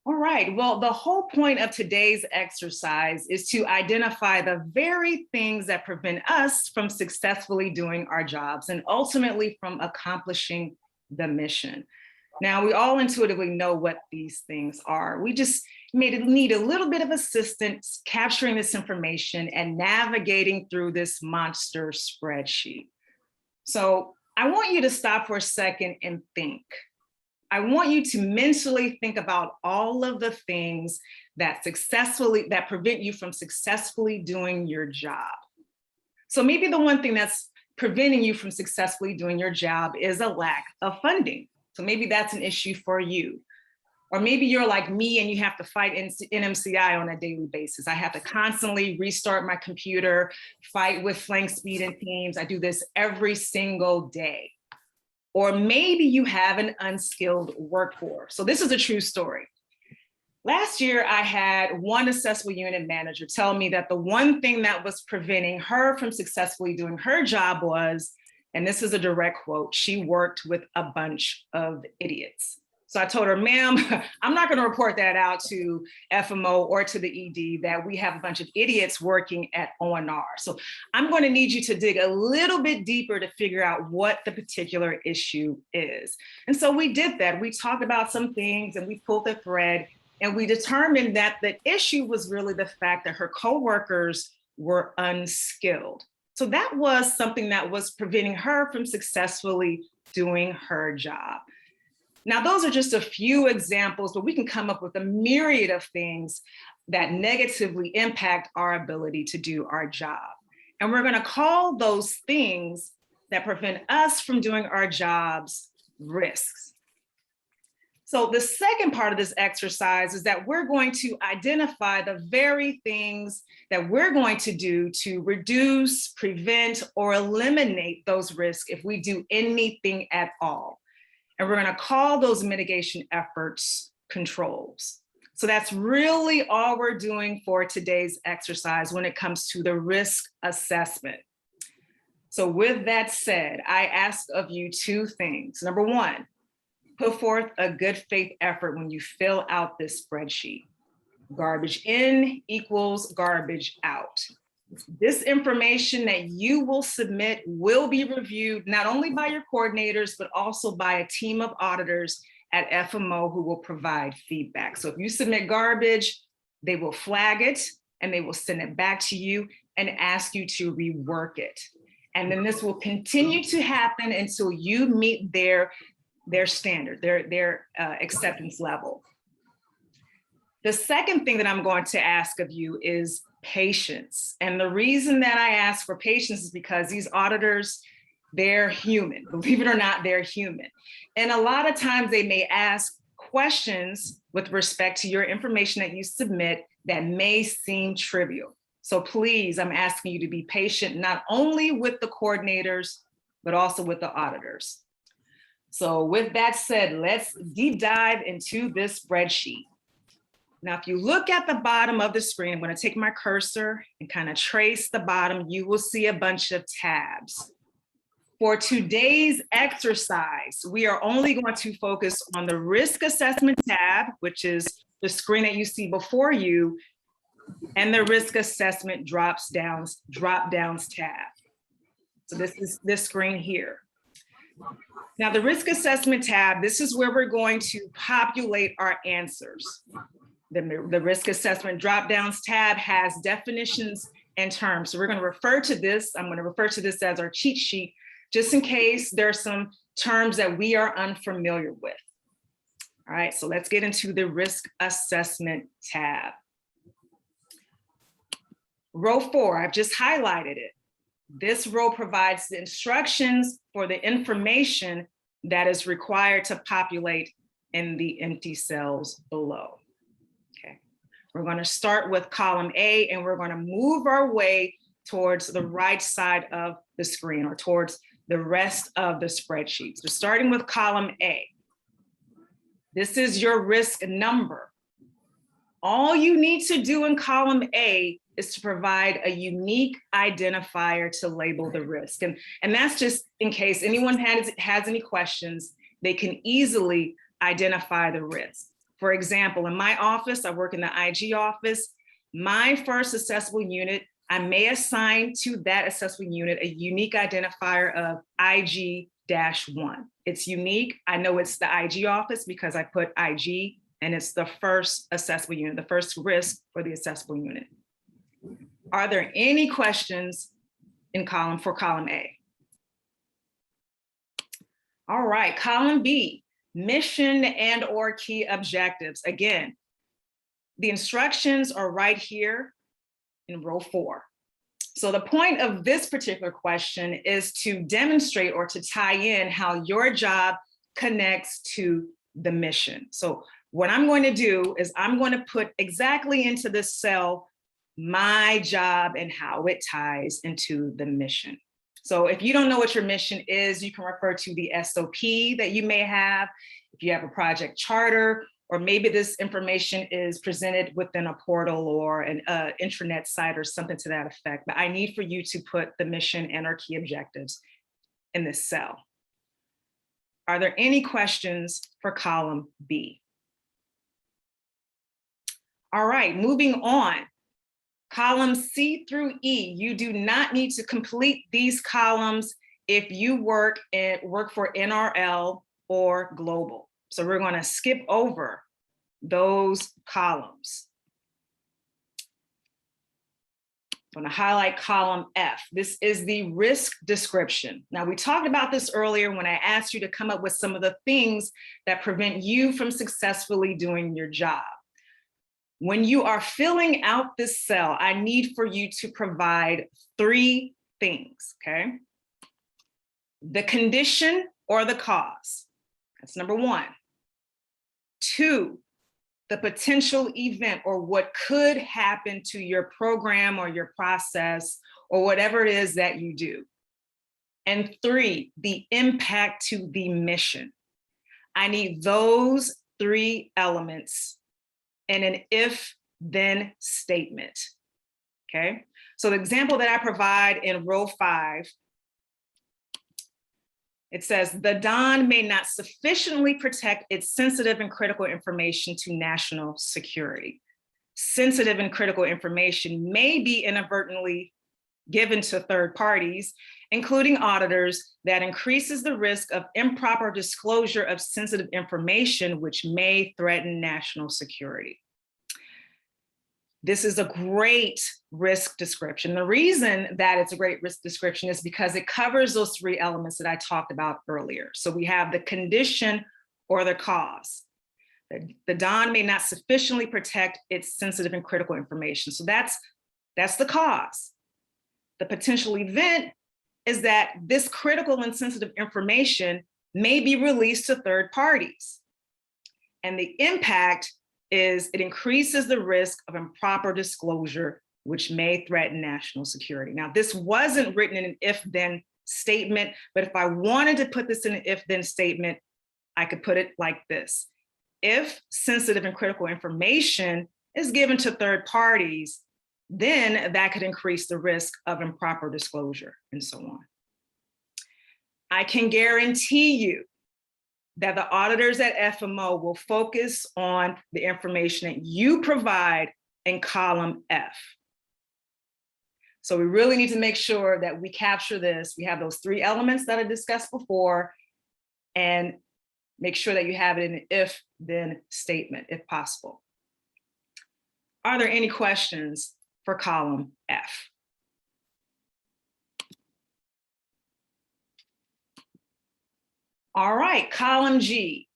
All right, well, the whole point of today's exercise is to identify the very things that prevent us from successfully doing our jobs and ultimately from accomplishing the mission. Now, we all intuitively know what these things are. We just need a little bit of assistance capturing this information and navigating through this monster spreadsheet. So I want you to stop for a second and think. I want you to mentally think about all of the things that prevent you from successfully doing your job. So maybe the one thing that's preventing you from successfully doing your job is a lack of funding. So maybe that's an issue for you. Or maybe you're like me and you have to fight NMCI on a daily basis. I have to constantly restart my computer, fight with flank speed and Teams. I do this every single day. Or maybe you have an unskilled workforce. So this is a true story. Last year, I had one accessible unit manager tell me that the one thing that was preventing her from successfully doing her job was, and this is a direct quote, she worked with a bunch of idiots. So I told her, ma'am, I'm not gonna report that out to FMO or to the ED that we have a bunch of idiots working at ONR. So I'm gonna need you to dig a little bit deeper to figure out what the particular issue is. And so we did that. We talked about some things and we pulled the thread and we determined that the issue was really the fact that her coworkers were unskilled. So that was something that was preventing her from successfully doing her job. Now, those are just a few examples, but we can come up with a myriad of things that negatively impact our ability to do our job. And we're gonna call those things that prevent us from doing our jobs risks. So the second part of this exercise is that we're going to identify the very things that we're going to do to reduce, prevent, or eliminate those risks if we do anything at all. And we're gonna call those mitigation efforts controls. So that's really all we're doing for today's exercise when it comes to the risk assessment. So with that said, I ask of you two things. Number one, put forth a good faith effort when you fill out this spreadsheet. Garbage in equals garbage out. This information that you will submit will be reviewed not only by your coordinators, but also by a team of auditors at FMO who will provide feedback. So if you submit garbage, they will flag it and they will send it back to you and ask you to rework it. And then this will continue to happen until you meet their standard, their acceptance level. The second thing that I'm going to ask of you is patience. And the reason that I ask for patience is because these auditors, they're human. Believe it or not, they're human. And a lot of times they may ask questions with respect to your information that you submit that may seem trivial. So please, I'm asking you to be patient, not only with the coordinators, but also with the auditors. So with that said, let's deep dive into this spreadsheet. Now, if you look at the bottom of the screen, I'm going to take my cursor and kind of trace the bottom, you will see a bunch of tabs. For today's exercise, we are only going to focus on the risk assessment tab, which is the screen that you see before you, and the risk assessment drop downs tab. So this is this screen here. Now, the risk assessment tab, this is where we're going to populate our answers. The risk assessment drop-downs tab has definitions and terms. So we're going to refer to this. I'm going to refer to this as our cheat sheet, just in case there are some terms that we are unfamiliar with. All right, so let's get into the risk assessment tab. Row 4, I've just highlighted it. This row provides the instructions for the information that is required to populate in the empty cells below. We're going to start with column A and we're going to move our way towards the right side of the screen or towards the rest of the spreadsheet. So starting with column A, this is your risk number. All you need to do in column A is to provide a unique identifier to label the risk. And that's just in case anyone has any questions, they can easily identify the risk. For example, in my office, I work in the IG office. My first assessable unit, I may assign to that assessable unit a unique identifier of IG-1. It's unique. I know it's the IG office because I put IG and it's the first assessable unit, the first risk for the assessable unit. Are there any questions in column A? All right, column B, mission and or key objectives. Again, the instructions are right here in row 4. So the point of this particular question is to demonstrate or to tie in how your job connects to the mission. So what I'm going to do is I'm going to put exactly into this cell my job and how it ties into the mission. So if you don't know what your mission is, you can refer to the SOP that you may have. If you have a project charter, or maybe this information is presented within a portal or an intranet site or something to that effect. But I need for you to put the mission and our key objectives in this cell. Are there any questions for column B? All right, moving on. Column C through E, you do not need to complete these columns if you work for NRL or global. So we're going to skip over those columns. I'm going to highlight column F. This is the risk description. Now, we talked about this earlier when I asked you to come up with some of the things that prevent you from successfully doing your job. When you are filling out this cell, I need for you to provide 3 things, okay? The condition or the cause. That's number 1. 2, the potential event or what could happen to your program or your process or whatever it is that you do. And 3, the impact to the mission. I need those 3 elements in an if-then statement, okay? So the example that I provide in row 5, it says, the DON may not sufficiently protect its sensitive and critical information to national security. Sensitive and critical information may be inadvertently given to third parties, including auditors, that increases the risk of improper disclosure of sensitive information, which may threaten national security. This is a great risk description. The reason that it's a great risk description is because it covers those 3 elements that I talked about earlier. So we have the condition or the cause. The DON may not sufficiently protect its sensitive and critical information. So that's the cause. The potential event is that this critical and sensitive information may be released to third parties. And the impact is it increases the risk of improper disclosure, which may threaten national security. Now, this wasn't written in an if-then statement, but if I wanted to put this in an if-then statement, I could put it like this. If sensitive and critical information is given to third parties, then that could increase the risk of improper disclosure and so on. I can guarantee you that the auditors at FMO will focus on the information that you provide in column F. So we really need to make sure that we capture this. We have those 3 elements that I discussed before, and make sure that you have it in an if-then statement, if possible. Are there any questions for column F? All right, column G,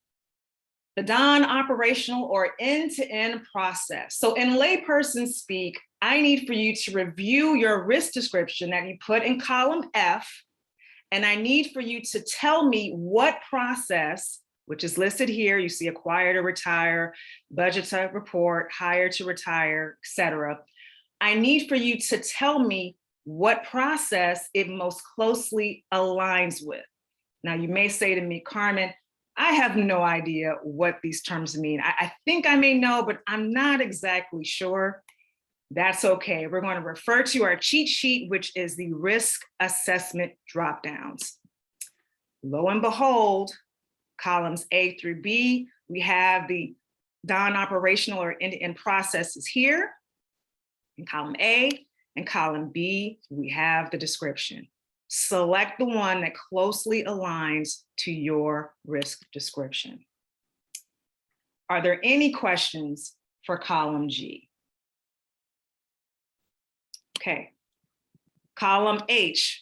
the DON operational or end-to-end process. So in layperson speak, I need for you to review your risk description that you put in column F, and I need for you to tell me what process, which is listed here, you see acquire to retire, budget to report, hire to retire, etc. I need for you to tell me what process it most closely aligns with. Now, you may say to me, Carmen, I have no idea what these terms mean. I think I may know, but I'm not exactly sure. That's okay. We're going to refer to our cheat sheet, which is the risk assessment dropdowns. Lo and behold, columns A through B, we have the non-operational or end-to-end processes here in column A. In column B, we have the description. Select the one that closely aligns to your risk description. Are there any questions for column G? Okay, column H,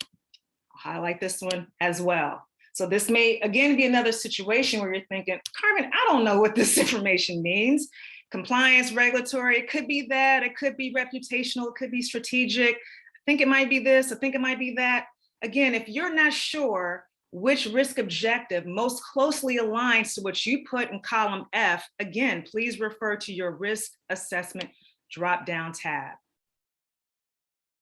I'll highlight this one as well. So this may, again, be another situation where you're thinking, Carmen, I don't know what this information means. Compliance, regulatory, it could be that, it could be reputational, it could be strategic. I think it might be this, I think it might be that. Again, if you're not sure which risk objective most closely aligns to what you put in column F, again, please refer to your risk assessment drop-down tab.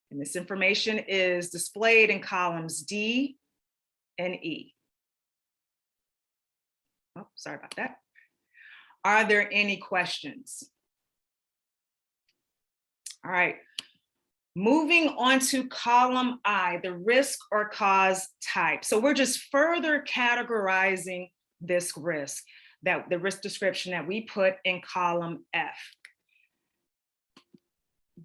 And this information is displayed in columns D and E. Oh, sorry about that. Are there any questions? All right, moving on to column I, the risk or cause type. So we're just further categorizing this risk, that the risk description that we put in column F.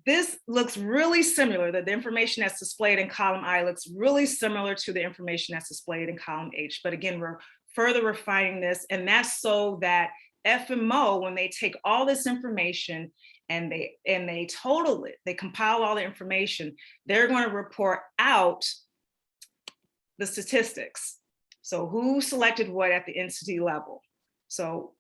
This looks really similar, the information that's displayed in column I looks really similar to the information that's displayed in column H. But again, we're further refining this, and that's so that FMO, when they take all this information and they total it, they compile all the information, they're going to report out the statistics. So who selected what at the entity level? So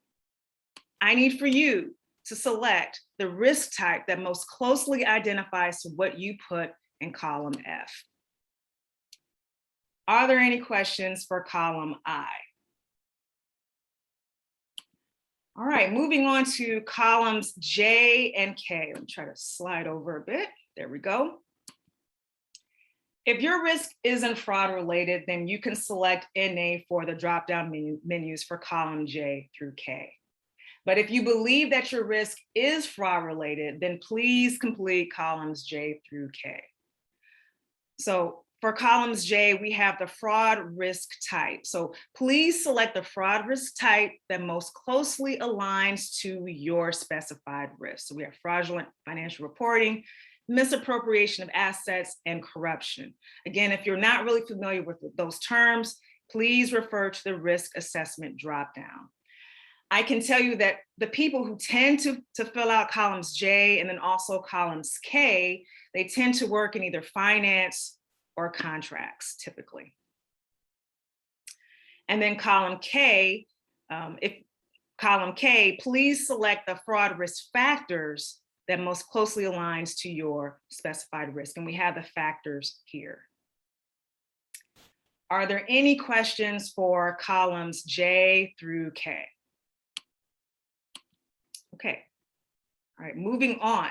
I need for you to select the risk type that most closely identifies to what you put in column F. Are there any questions for column I? All right, moving on to columns J and K. Let me try to slide over a bit. There we go. If your risk isn't fraud related, then you can select NA for the drop-down menus for column J through K. But if you believe that your risk is fraud related, then please complete columns J through K. So for columns J, we have the fraud risk type. So please select the fraud risk type that most closely aligns to your specified risk. So we have fraudulent financial reporting, misappropriation of assets, and corruption. Again, if you're not really familiar with those terms, please refer to the risk assessment dropdown. I can tell you that the people who tend to fill out columns J and then also columns K, they tend to work in either finance or contracts typically. And then column K, please select the fraud risk factors that most closely aligns to your specified risk. And we have the factors here. Are there any questions for columns J through K? Okay, all right, moving on.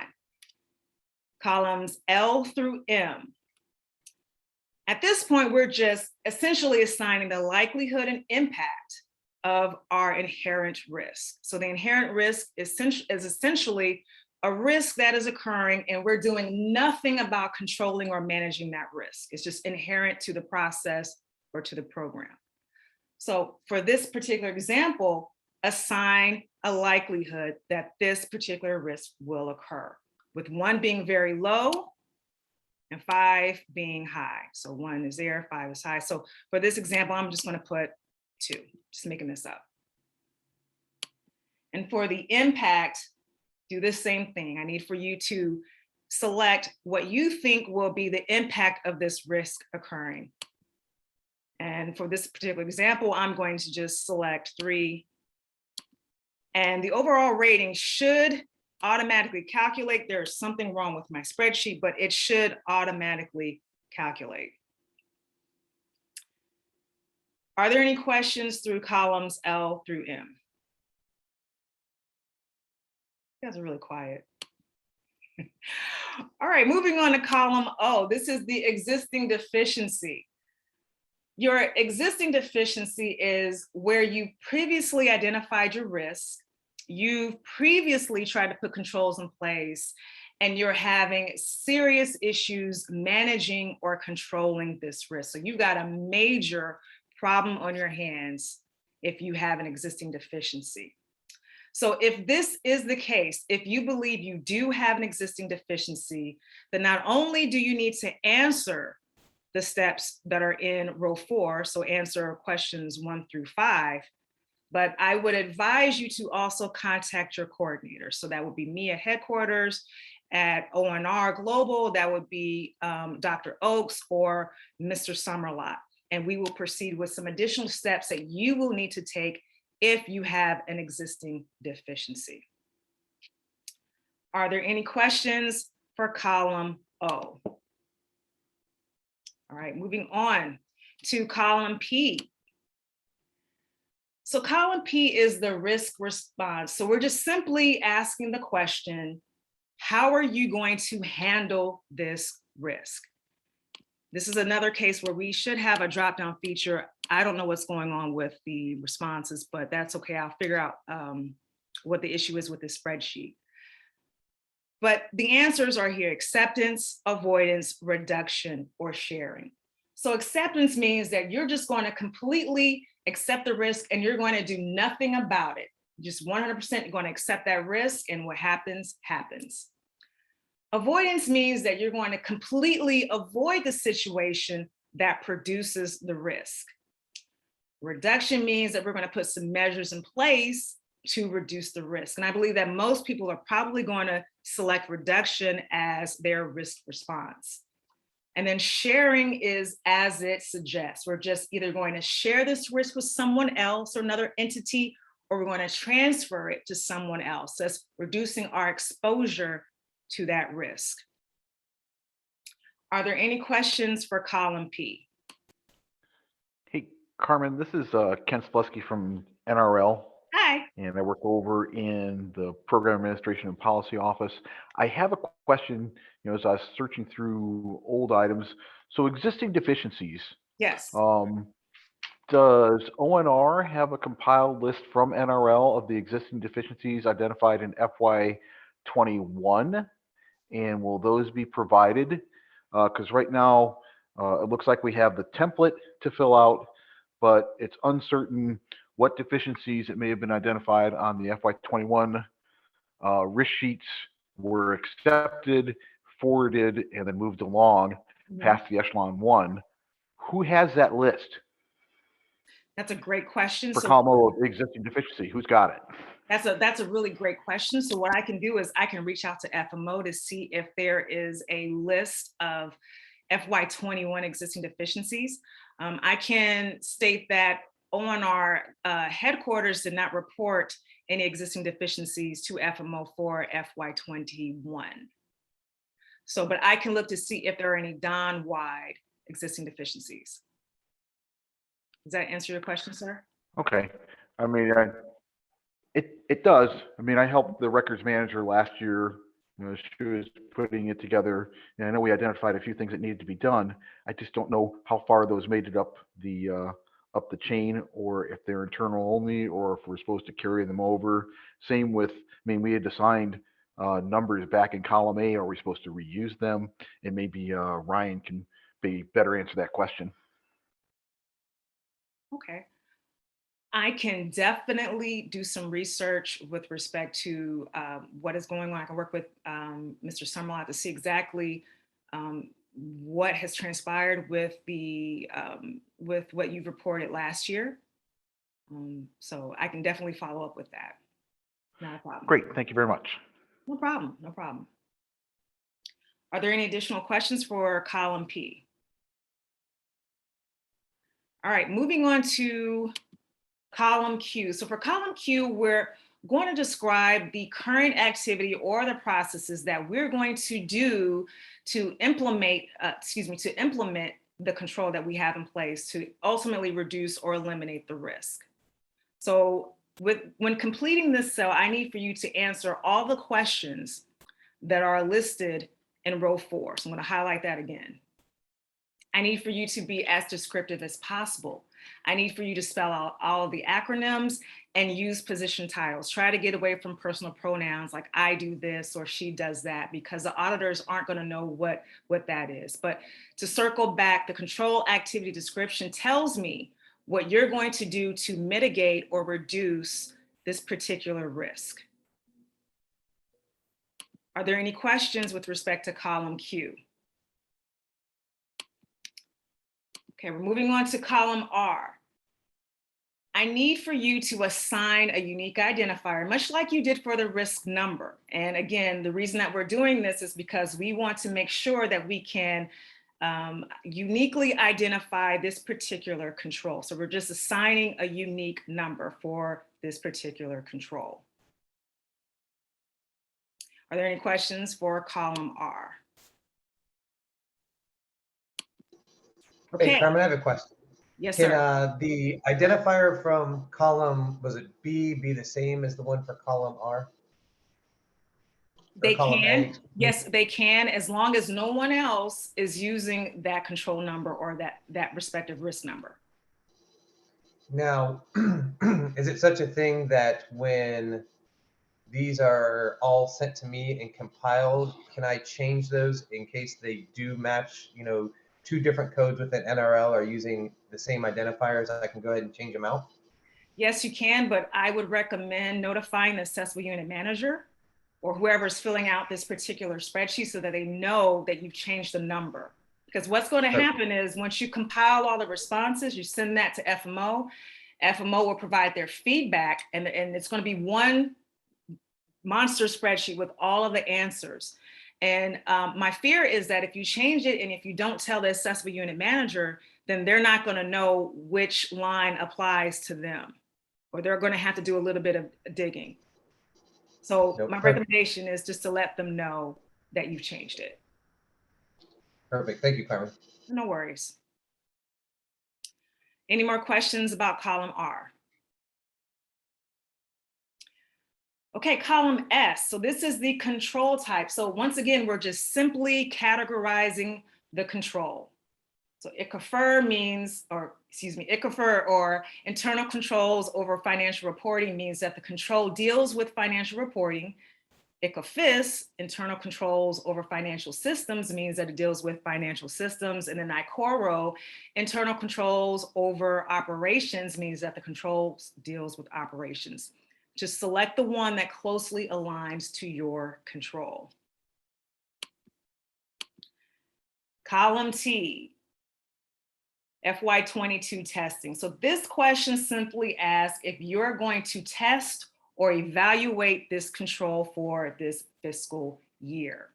Columns L through M. At this point, we're just essentially assigning the likelihood and impact of our inherent risk. So the inherent risk is essentially a risk that is occurring and we're doing nothing about controlling or managing that risk. It's just inherent to the process or to the program. So for this particular example, assign a likelihood that this particular risk will occur, with 1 being very low and 5 being high. So 1 is there, 5 is high. So for this example, I'm just going to put 2, just making this up. And for the impact, do the same thing. I need for you to select what you think will be the impact of this risk occurring. And for this particular example, I'm going to just select 3. And the overall rating should automatically calculate. There's something wrong with my spreadsheet, but it should automatically calculate. Are there any questions through columns L through M? You guys are really quiet. All right, moving on to column O. This is the existing deficiency. Your existing deficiency is where you previously identified your risk, you've previously tried to put controls in place, and you're having serious issues managing or controlling this risk. So you've got a major problem on your hands if you have an existing deficiency. So if this is the case, if you believe you do have an existing deficiency, then not only do you need to answer the steps that are in row 4, so answer questions 1 through 5, but I would advise you to also contact your coordinator. So that would be me at headquarters, at ONR Global, that would be Dr. Oakes or Mr. Summerlot. And we will proceed with some additional steps that you will need to take if you have an existing deficiency. Are there any questions for column O? All right, moving on to column P. So column P is the risk response. So we're just simply asking the question, how are you going to handle this risk? This is another case where we should have a drop-down feature. I don't know what's going on with the responses, but that's okay. I'll figure out what the issue is with this spreadsheet. But the answers are here: acceptance, avoidance, reduction, or sharing. So acceptance means that you're just going to completely accept the risk and you're going to do nothing about it. Just 100% you're going to accept that risk, and what happens, happens. Avoidance means that you're going to completely avoid the situation that produces the risk. Reduction means that we're going to put some measures in place to reduce the risk. And I believe that most people are probably going to select reduction as their risk response. And then sharing is as it suggests. We're just either going to share this risk with someone else or another entity, or we're going to transfer it to someone else. That's reducing our exposure to that risk. Are there any questions for column P? Hey, Carmen, this is Ken Splusky from NRL. Hi. And I work over in the Program Administration and Policy Office. I have a question, as I was searching through old items. So existing deficiencies. Yes. Does ONR have a compiled list from NRL of the existing deficiencies identified in FY21? And will those be provided? Because right now, it looks like we have the template to fill out, but it's uncertain what deficiencies that may have been identified on the FY21 risk sheets were accepted, forwarded, and then moved along past the echelon 1. Who has that list? That's a great question. For column of existing deficiency, who's got it? That's a really great question. So what I can do is I can reach out to FMO to see if there is a list of FY21 existing deficiencies. I can state that ONR headquarters did not report any existing deficiencies to FMO for FY21. So, but I can look to see if there are any Don-wide existing deficiencies. Does that answer your question, sir? Okay. I mean, it does. I mean, I helped the records manager last year. She was putting it together, and I know we identified a few things that needed to be done. I just don't know how far those made it up the chain, or if they're internal only, or if we're supposed to carry them over. Same with, I mean, we had assigned numbers back in column A. Are we supposed to reuse them? And maybe Ryan can better answer that question. Okay. I can definitely do some research with respect to what is going on. I can work with Mr. Summerlot to see exactly what has transpired with the with what you've reported last year. So I can definitely follow up with that. Not a problem. Great, thank you very much. No problem, no problem. Are there any additional questions for column P? All right, moving on to column Q. So for column Q, we're going to describe the current activity or the processes that we're going to do to implement, the control that we have in place to ultimately reduce or eliminate the risk. So when completing this cell, I need for you to answer all the questions that are listed in row 4. So I'm going to highlight that again. I need for you to be as descriptive as possible. I need for you to spell out all of the acronyms and use position titles. Try to get away from personal pronouns like I do this or she does that, because the auditors aren't going to know what that is. But to circle back, the control activity description tells me what you're going to do to mitigate or reduce this particular risk. Are there any questions with respect to column Q? Okay, we're moving on to column R. I need for you to assign a unique identifier, much like you did for the risk number. And again, the reason that we're doing this is because we want to make sure that we can uniquely identify this particular control. So we're just assigning a unique number for this particular control. Are there any questions for column R? Okay. Hey, Carmen, I have a question. Yes, Can sir. the identifier from column, was it B, be the same as the one for column R? They column A, can, excuse me. yes, they can, as long as no one else is using that control number or that respective risk number. Now, is it such a thing that when these are all sent to me and compiled, can I change those in case they do match, you know, two different codes within NRL are using the same identifiers? I can go ahead and change them out? Yes, you can, but I would recommend notifying the accessible unit manager or whoever's filling out this particular spreadsheet so that they know that you've changed the number. Because what's going to happen is once you compile all the responses, you send that to FMO. FMO will provide their feedback, and it's going to be one monster spreadsheet with all of the answers. And my fear is that if you change it and if you don't tell the accessible unit manager, then they're not going to know which line applies to them, or they're going to have to do a little bit of digging. So my recommendation is just to let them know that you've changed it. Perfect. Thank you, Carmen. No worries. Any more questions about column R? Okay, column S. So this is the control type. So once again, we're just simply categorizing the control. So ICFR means, or excuse me, ICFR or internal controls over financial reporting means that the control deals with financial reporting. ICFIS, internal controls over financial systems, means that it deals with financial systems. And then ICORO, internal controls over operations, means that the controls deals with operations. Just select the one that closely aligns to your control. Column T, FY22 testing. So this question simply asks if you're going to test or evaluate this control for this fiscal year.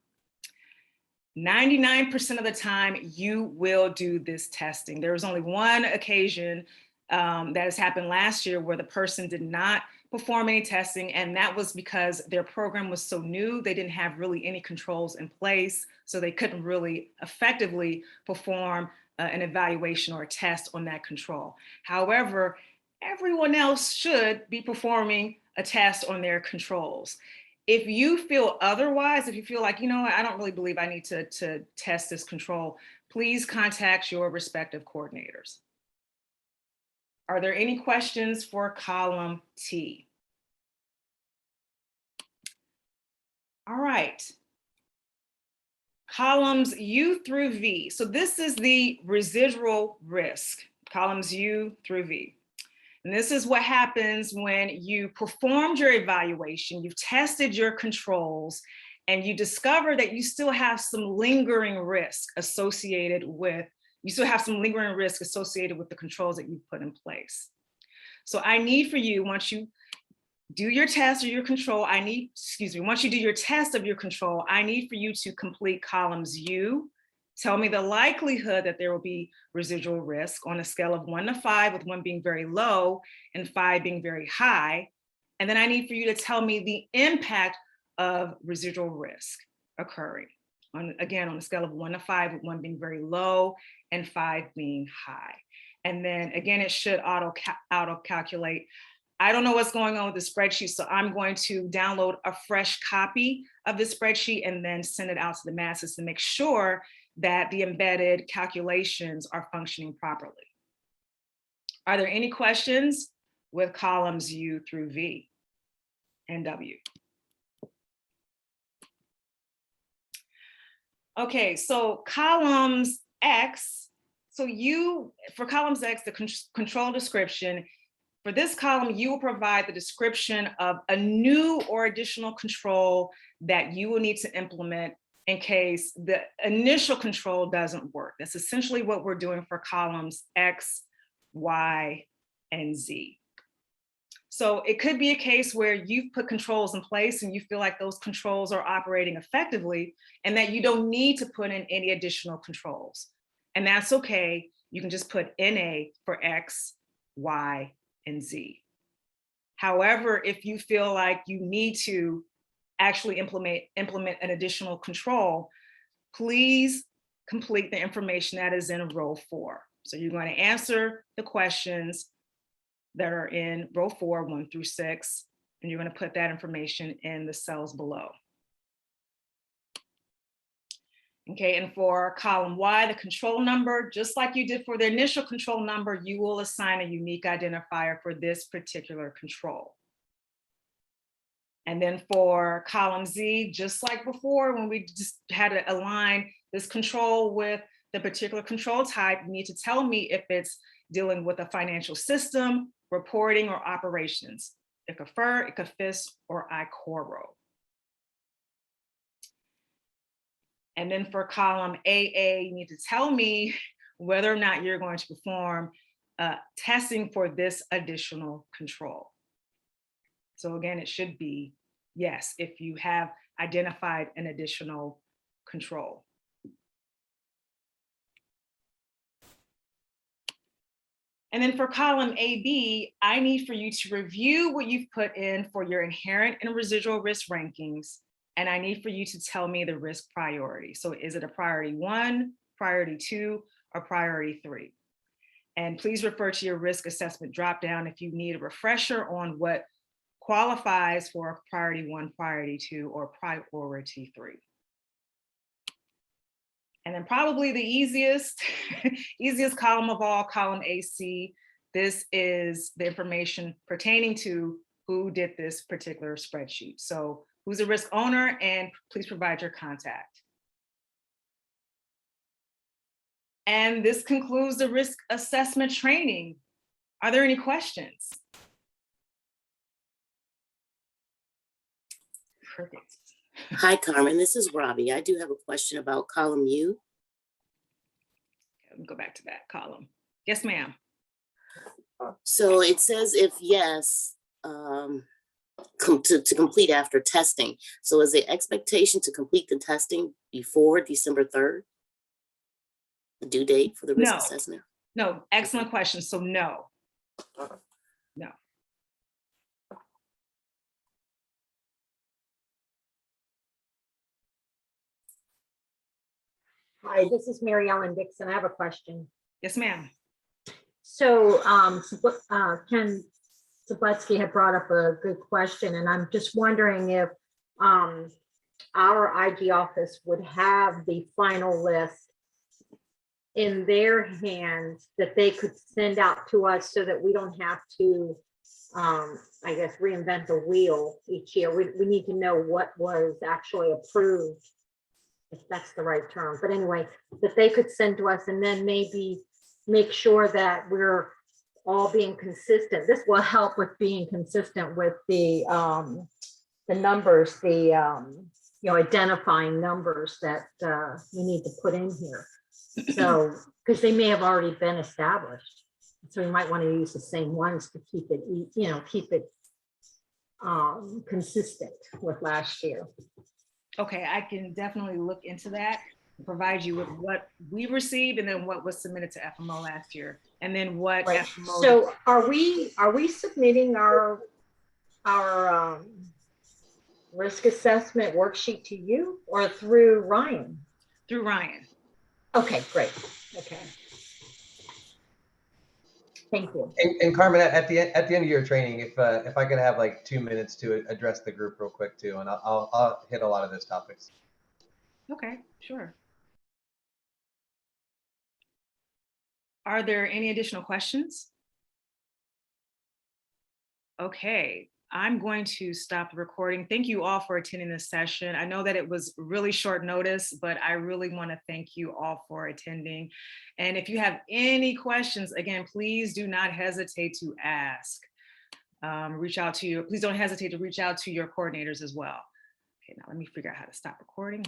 99% of the time, you will do this testing. There was only one occasion that has happened last year where the person did not perform any testing, and that was because their program was so new, they didn't have really any controls in place, so they couldn't really effectively perform an evaluation or a test on that control. However, everyone else should be performing a test on their controls. If you feel otherwise, if you feel like, you know, I don't really believe I need to test this control, please contact your respective coordinators. Are there any questions for column T? All right. Columns U through V. So this is the residual risk, columns U through V. And this is what happens when you performed your evaluation, you've tested your controls, and you discover that you still have some lingering risk associated with the controls that you've put in place. So I need for you, once you do your test or your control, once you do your test of your control, I need for you to complete columns U. Tell me the likelihood that there will be residual risk on a scale of 1 to 5, with 1 being very low and 5 being very high. And then I need for you to tell me the impact of residual risk occurring. Again, on a scale of 1 to 5, with 1 being very low and 5 being high. And then again, it should auto calculate. I don't know what's going on with the spreadsheet, so I'm going to download a fresh copy of the spreadsheet and then send it out to the masses to make sure that the embedded calculations are functioning properly. Are there any questions with columns U through V and W? Okay, so columns X, for columns X, the control description, For this column, you will provide the description of a new or additional control that you will need to implement in case the initial control doesn't work. That's essentially what we're doing for columns X, Y, and Z. So it could be a case where you've put controls in place and you feel like those controls are operating effectively and that you don't need to put in any additional controls. And that's okay. You can just put NA for X, Y, and Z. However, if you feel like you need to actually implement an additional control, please complete the information that is in row 4. So you're going to answer the questions that are in row 4, 1 through 6, and you're going to put that information in the cells below. Okay, and for column Y, the control number, just like you did for the initial control number, you will assign a unique identifier for this particular control. And then for column Z, just like before, when we just had to align this control with the particular control type, you need to tell me if it's dealing with a financial system, reporting, or operations, ICFR, ICFIS, or ICORO. And then for column AA, you need to tell me whether or not you're going to perform testing for this additional control. So again, it should be yes, if you have identified an additional control. And then for column AB, I need for you to review what you've put in for your inherent and residual risk rankings. And I need for you to tell me the risk priority. So is it a priority 1, priority 2, or priority 3? And please refer to your risk assessment dropdown if you need a refresher on what qualifies for priority 1, priority 2, or priority 3. And then probably the easiest column of all, column AC. This is the information pertaining to who did this particular spreadsheet. So who's the risk owner, and please provide your contact. And this concludes the risk assessment training. Are there any questions? Perfect. Hi, Carmen. This is Robbie. I do have a question about column U. Let me go back to that column. Yes, ma'am. So it says if yes, to complete after testing. So is the expectation to complete the testing before December 3rd? The due date for the risk assessment? No, excellent question. So no. No. Hi, this is Mary Ellen Dixon. I have a question. Yes, ma'am. So Ken Zabletsky had brought up a good question, and I'm just wondering if our IG office would have the final list in their hands that they could send out to us so that we don't have to, I guess, reinvent the wheel each year. We need to know what was actually approved, if that's the right term. But anyway, that they could send to us and then maybe make sure that we're all being consistent. This will help with being consistent with the numbers, identifying numbers that we need to put in here. So, because they may have already been established. So we might want to use the same ones to keep it, keep it consistent with last year. Okay, I can definitely look into that, provide you with what we received and then what was submitted to FMO last year, and then what. Right. FMO. So are we submitting our risk assessment worksheet to you or through Ryan? Through Ryan. Okay, great. Okay. Thank you. And Carmen, at the end of your training, if I could have like 2 minutes to address the group real quick too, and I'll hit a lot of those topics. Okay, sure. Are there any additional questions? Okay, I'm going to stop the recording. Thank you all for attending this session. I know that it was really short notice, but I really want to thank you all for attending. And if you have any questions, again, please do not hesitate to ask. reach out to please don't hesitate to reach out to your coordinators as well. Okay, now let me figure out how to stop recording.